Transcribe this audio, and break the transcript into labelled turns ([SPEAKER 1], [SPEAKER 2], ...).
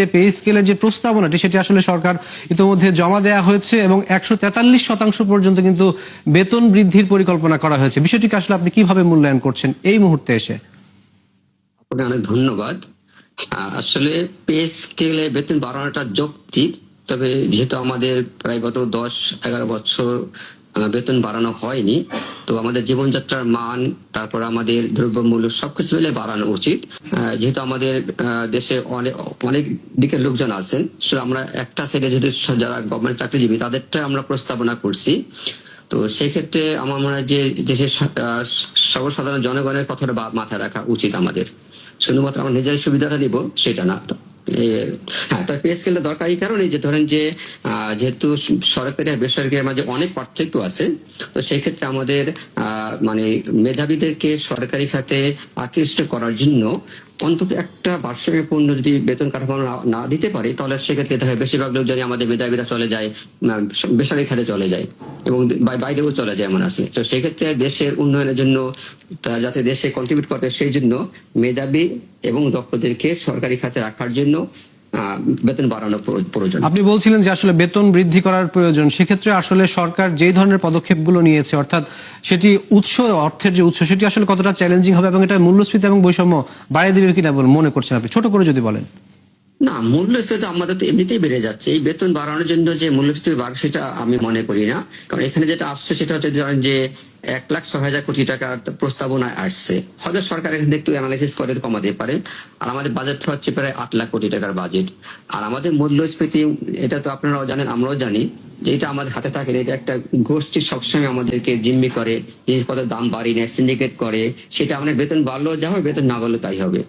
[SPEAKER 1] যে পে স্কেলের যে প্রস্তাবনাটি সেটি আসলে সরকার ইতিমধ্যে জমা দেওয়া হয়েছে এবং 143% পর্যন্ত কিন্তু বেতন বৃদ্ধির পরিকল্পনা করা হয়েছে। বিষয়টিকে আসলে আপনি কিভাবে মূল্যায়ন করছেন এই মুহূর্তে এসে?
[SPEAKER 2] আপনাকে অনেক ধন্যবাদ। আসলে পে স্কেলে বেতন বাড়ানোটা যৌক্তিক, তবে যেহেতু আমাদের প্রায় গত 10-11 বছর বেতন বাড়ানো হয়নি, তো আমাদের জীবনযাত্রার মান, তারপর আমাদের দ্রব্যমূল্য সবকিছু মিলে বাড়ানো উচিত। যেহেতু আমাদের দেশে অনেক দিকের লোকজন আছেন, আমরা একটা সাইডে যদি যারা গভর্নমেন্ট চাকরিজীবী তাদেরটা আমরা প্রস্তাবনা করছি। তো সেই ক্ষেত্রে আমার মনে হয় যে দেশের সর্বসাধারণ জনগণের কথাটা মাথায় রাখা উচিত আমাদের। শুধুমাত্র আমরা নিজের সুবিধাটা নিব সেটা না। হ্যাঁ, তবে পে স্কেলটা দরকার এই কারণে যে ধরেন যে যেহেতু সরকারি আর বেসরকারি মাঝে অনেক পার্থক্য আছে, তো সেই ক্ষেত্রে আমাদের মানে মেধাবীদেরকে সরকারি খাতে আকৃষ্ট করার জন্য অন্তত একটা ভারসাম্যপূর্ণ যদি বেতন কাঠামো না দিতে পারি, তাহলে সেক্ষেত্রে দেখা যায় বেশিরভাগ লোক যদি আমাদের মেধাবীরা চলে যায়, বেসরকারি খাতে চলে যায় এবং বাইরেও চলে যায় এমন আছে। তো সেক্ষেত্রে দেশের উন্নয়নের জন্য যাতে দেশে কন্ট্রিবিউট করতে, সেই জন্য মেধাবী এবং দক্ষদেরকে সরকারি খাতে রাখার জন্য বেতন বাড়ানো প্রয়োজন।
[SPEAKER 1] আপনি বলছিলেন যে আসলে বেতন বৃদ্ধি করার প্রয়োজন, সেক্ষেত্রে আসলে সরকার যেই ধরনের পদক্ষেপগুলো নিয়েছে, অর্থাৎ সেটি অর্থের যে উৎস সেটি আসলে কতটা চ্যালেঞ্জিং হবে এবং এটা মূল্যস্ফীতি এবং বৈষম্য বাড়িয়ে দিবে কিনা মনে করছেন আপনি, ছোট করে যদি বলেন?
[SPEAKER 2] না, মূল্যস্ফীতি আমাদের তো এমনিতেই বেড়ে যাচ্ছে। এই বেতন বাড়ানোর জন্য যে মূল্যস্ফীতি বাড়বে সেটা আমি মনে করি না, কারণ এখানে যেটা আসছে সেটা হচ্ছে ধরেন যে 1,06,000 কোটি টাকার প্রস্তাবনায় আসছে। হয়তো সরকার এখানে একটু অ্যানালাইসিস করে কমাতে পারে। আর আমাদের বাজেট হচ্ছে প্রায় 8 লাখ কোটি টাকার বাজেট। আর আমাদের মূল্যস্ফীতি, এটা তো আপনারাও জানেন, আমরাও জানি, যে এটা আমাদের হাতে থাকে না। এটা একটা গোষ্ঠী সবসময় আমাদেরকে জিম্মি করে, জিনিসপত্রের দাম বাড়িয়ে নেয়, সিন্ডিকেট করে। সেটা আমাদের বেতন বাড়লেও যা হবে, বেতন না বাড়লেও তাই হবে।